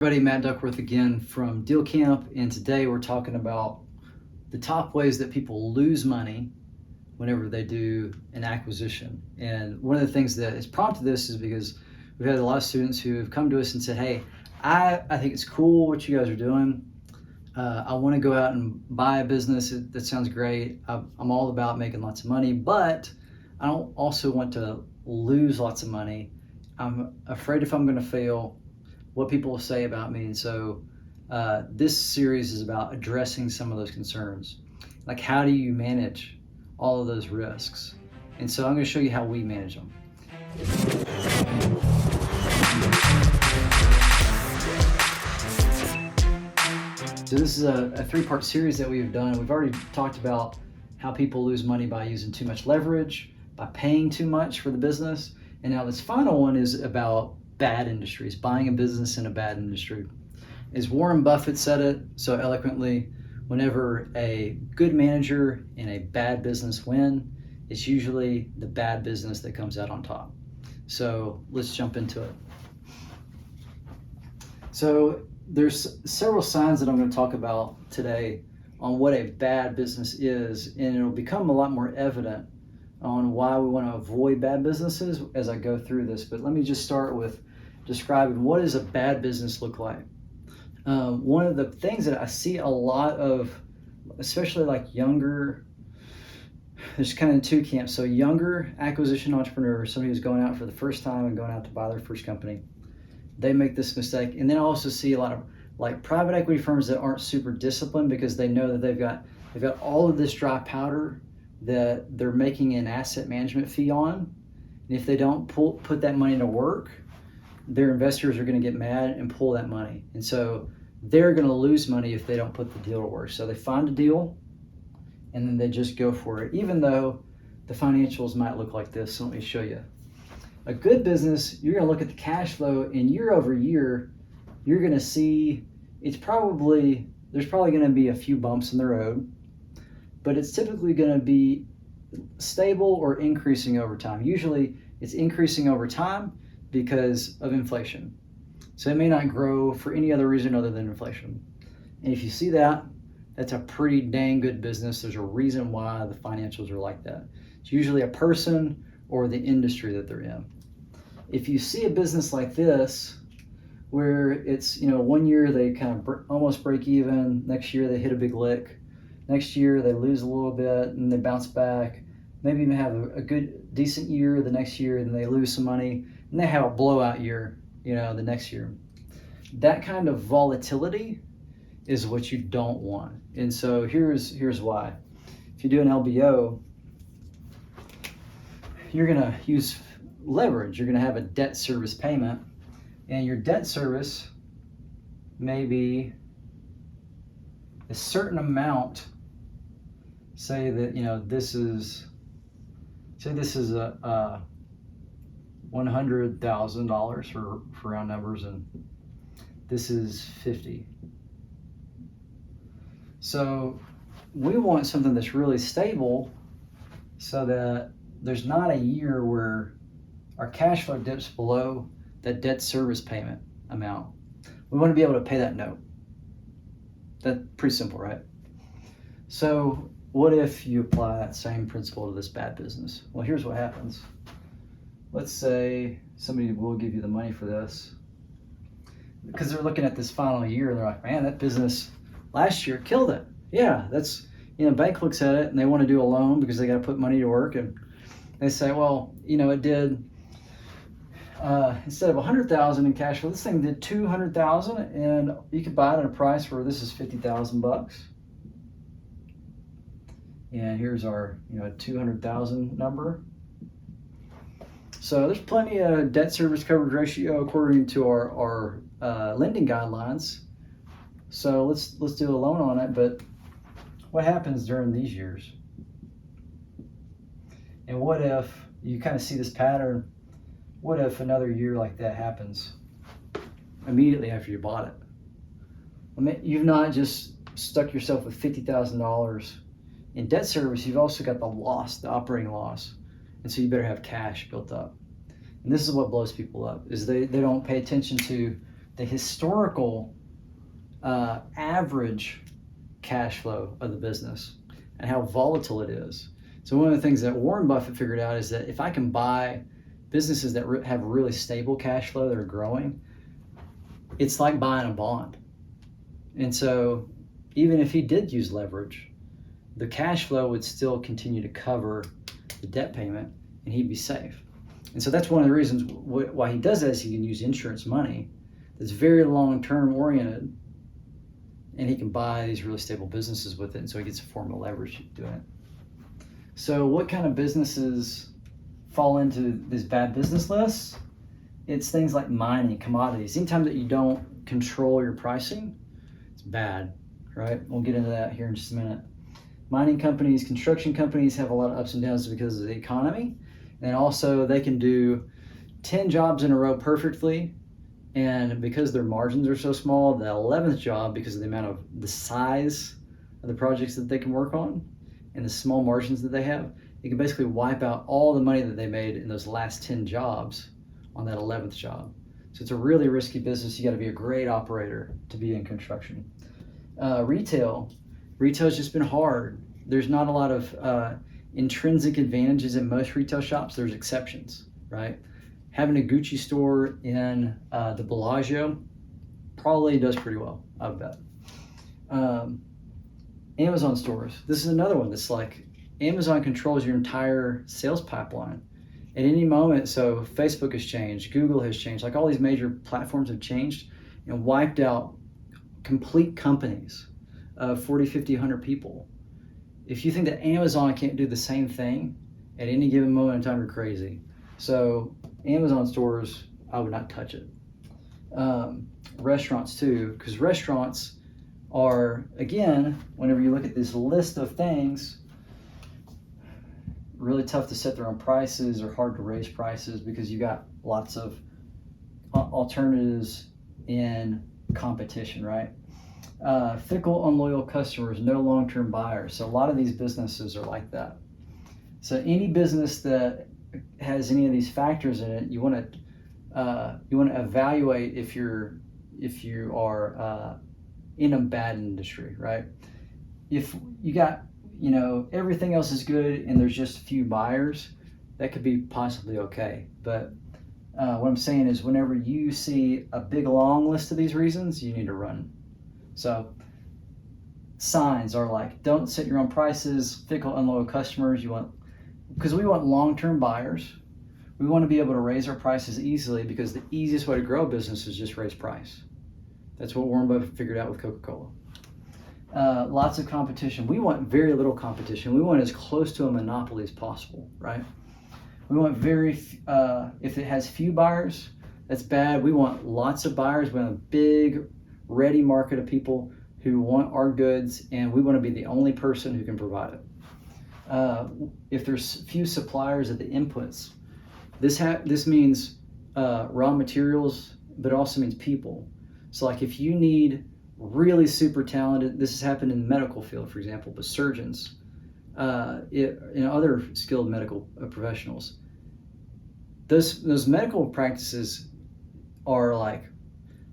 Everybody, Matt Duckworth again from Deal Camp, and today we're talking about the top ways that people lose money whenever they do an acquisition. And one of the things that has prompted this is because we've had a lot of students who have come to us and said, hey, I think it's cool what you guys are doing. I want to go out and buy a business. That sounds great. I'm all about making lots of money, but I don't also want to lose lots of money. I'm afraid if I'm going to fail, what people will say about me. And so this series is about addressing some of those concerns. Like, how do you manage all of those risks? And so I'm going to show you how we manage them. So this is a three-part series that we've done. We've already talked about how people lose money by using too much leverage, by paying too much for the business. And now this final one is about bad industries, buying a business in a bad industry. As Warren Buffett said it so eloquently, whenever a good manager and a bad business win, it's usually the bad business that comes out on top. So let's jump into it. So there's several signs that I'm going to talk about today on what a bad business is, and it'll become a lot more evident on why we want to avoid bad businesses as I go through this. But let me just start with describing what does a bad business look like. One of the things that I see a lot of, especially like younger, there's kind of two camps. So younger acquisition entrepreneurs, somebody who's going out for the first time and going out to buy their first company, they make this mistake. And then I also see a lot of like private equity firms that aren't super disciplined because they know that they've got all of this dry powder that they're making an asset management fee on. And if they don't put that money to work, their investors are going to get mad and pull that money. And so they're going to lose money if they don't put the deal to work. So they find a deal and then they just go for it, even though the financials might look like this. So let me show you. A good business, you're going to look at the cash flow, and year over year, you're going to see there's probably going to be a few bumps in the road, but it's typically going to be stable or increasing over time. Usually it's increasing over time because of inflation. So it may not grow for any other reason other than inflation. And if you see that, that's a pretty dang good business. There's a reason why the financials are like that. It's usually a person or the industry that they're in. If you see a business like this, where it's, 1 year they kind of almost break even, next year they hit a big lick, next year they lose a little bit and they bounce back, maybe even have a good, decent year the next year, and they lose some money, and they have a blowout year, the next year. That kind of volatility is what you don't want. And so here's why. If you do an LBO, you're going to use leverage. You're going to have a debt service payment, and your debt service may be a certain amount. Say that this is a $100,000 for round numbers, and this is 50. So we want something that's really stable, so that there's not a year where our cash flow dips below that debt service payment amount. We want to be able to pay that note. That's pretty simple, right? So what if you apply that same principle to this bad business? Well, here's what happens. Let's say somebody will give you the money for this because they're looking at this final year and they're like, man, that business last year killed it. Yeah, that's, bank looks at it and they want to do a loan because they got to put money to work, and they say, well, it did, instead of 100,000 in cash flow, this thing did 200,000, and you could buy it at a price where this is 50,000 bucks. And here's our, 200,000 number. So there's plenty of debt service coverage ratio according to our lending guidelines. So let's do a loan on it. But what happens during these years? And what if you kind of see this pattern? What if another year like that happens immediately after you bought it? I mean, you've not just stuck yourself with $50,000 in debt service, you've also got the loss, the operating loss. And so you better have cash built up. And this is what blows people up, is they don't pay attention to the historical average cash flow of the business and how volatile it is. So one of the things that Warren Buffett figured out is that if I can buy businesses that have really stable cash flow that are growing, it's like buying a bond. And so even if he did use leverage, the cash flow would still continue to cover the debt payment and he'd be safe. And so that's one of the reasons why he does that, is he can use insurance money that's very long-term oriented, and he can buy these really stable businesses with it, and so he gets a form of leverage doing it. So what kind of businesses fall into this bad business list? It's things like mining, commodities. Anytime that you don't control your pricing, it's bad, right? We'll get into that here in just a minute. Mining companies, construction companies have a lot of ups and downs because of the economy. And also they can do 10 jobs in a row perfectly. And because their margins are so small, the 11th job, because of the size of the projects that they can work on and the small margins that they have, it can basically wipe out all the money that they made in those last 10 jobs on that 11th job. So it's a really risky business. You got to be a great operator to be in construction. Retail's just been hard. There's not a lot of intrinsic advantages in most retail shops. There's exceptions, right? Having a Gucci store in the Bellagio probably does pretty well, I bet. Amazon stores. This is another one that's like Amazon controls your entire sales pipeline. At any moment, so Facebook has changed, Google has changed, like all these major platforms have changed and wiped out complete companies of 40, 50, 100 people. If you think that Amazon can't do the same thing at any given moment in time, you're crazy. So Amazon stores, I would not touch it. Restaurants too, because restaurants are, again, whenever you look at this list of things, really tough to set their own prices or hard to raise prices because you got lots of alternatives in competition, right? Fickle, unloyal customers, no long-term buyers. So a lot of these businesses are like that. So any business that has any of these factors in it, you want to evaluate if you are in a bad industry, right? If you got everything else is good and there's just a few buyers, that could be possibly okay. But what I'm saying is, whenever you see a big long list of these reasons, you need to run. So signs are like, don't set your own prices, fickle, unloyal customers. Because we want long-term buyers. We want to be able to raise our prices easily, because the easiest way to grow a business is just raise price. That's what Warren Buffett figured out with Coca-Cola. Lots of competition. We want very little competition. We want as close to a monopoly as possible, right? We want if it has few buyers, that's bad. We want lots of buyers. We want a big, ready market of people who want our goods, and we want to be the only person who can provide it. If there's few suppliers at the inputs, this means raw materials, but it also means people. So like if you need really super talented, this has happened in the medical field, for example, but surgeons, in other skilled medical professionals, those medical practices are like,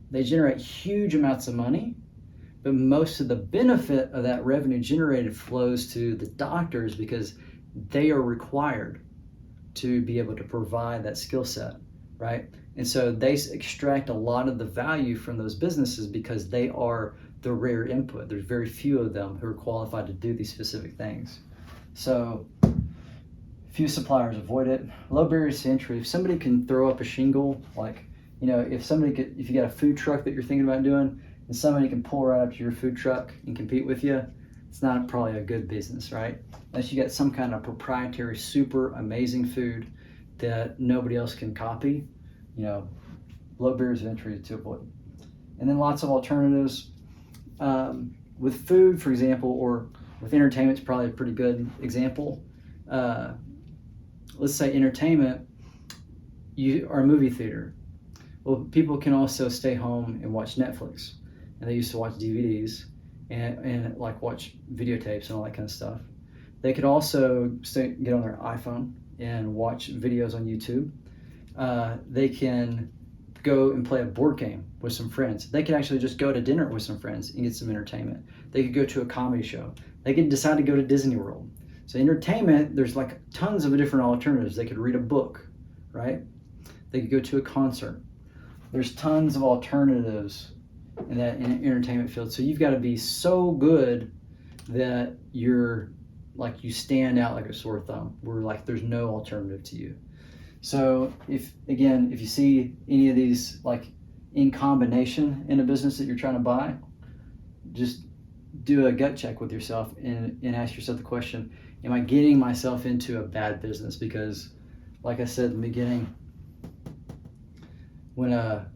they generate huge amounts of money, but most of the benefit of that revenue generated flows to the doctors because they are required to be able to provide that skill set, right? And so they extract a lot of the value from those businesses because they are the rare input. There's very few of them who are qualified to do these specific things. So few suppliers, avoid it. Low barriers to entry. If somebody can throw up a shingle, like, if you got a food truck that you're thinking about doing, and somebody can pull right up to your food truck and compete with you, it's not probably a good business, right? Unless you got some kind of proprietary, super amazing food that nobody else can copy, low barriers of entry to avoid. And then lots of alternatives. With food, for example, or with entertainment, it's probably a pretty good example. Let's say entertainment, you are a movie theater. Well, people can also stay home and watch Netflix. And they used to watch DVDs and like watch videotapes and all that kind of stuff. They could also get on their iPhone and watch videos on YouTube. They can go and play a board game with some friends. They could actually just go to dinner with some friends and get some entertainment. They could go to a comedy show. They could decide to go to Disney World. So entertainment, there's like tons of different alternatives. They could read a book, right? They could go to a concert. There's tons of alternatives in that entertainment field. So you've got to be so good that you're like, you stand out like a sore thumb, where like there's no alternative to you. So if you see any of these like in combination in a business that you're trying to buy, just do a gut check with yourself and ask yourself the question, am I getting myself into a bad business? Because like I said in the beginning, when a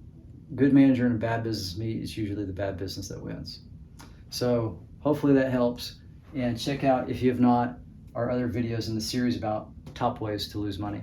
good manager and a bad business meet, it's usually the bad business that wins. So hopefully that helps. And check out, if you have not, our other videos in the series about top ways to lose money.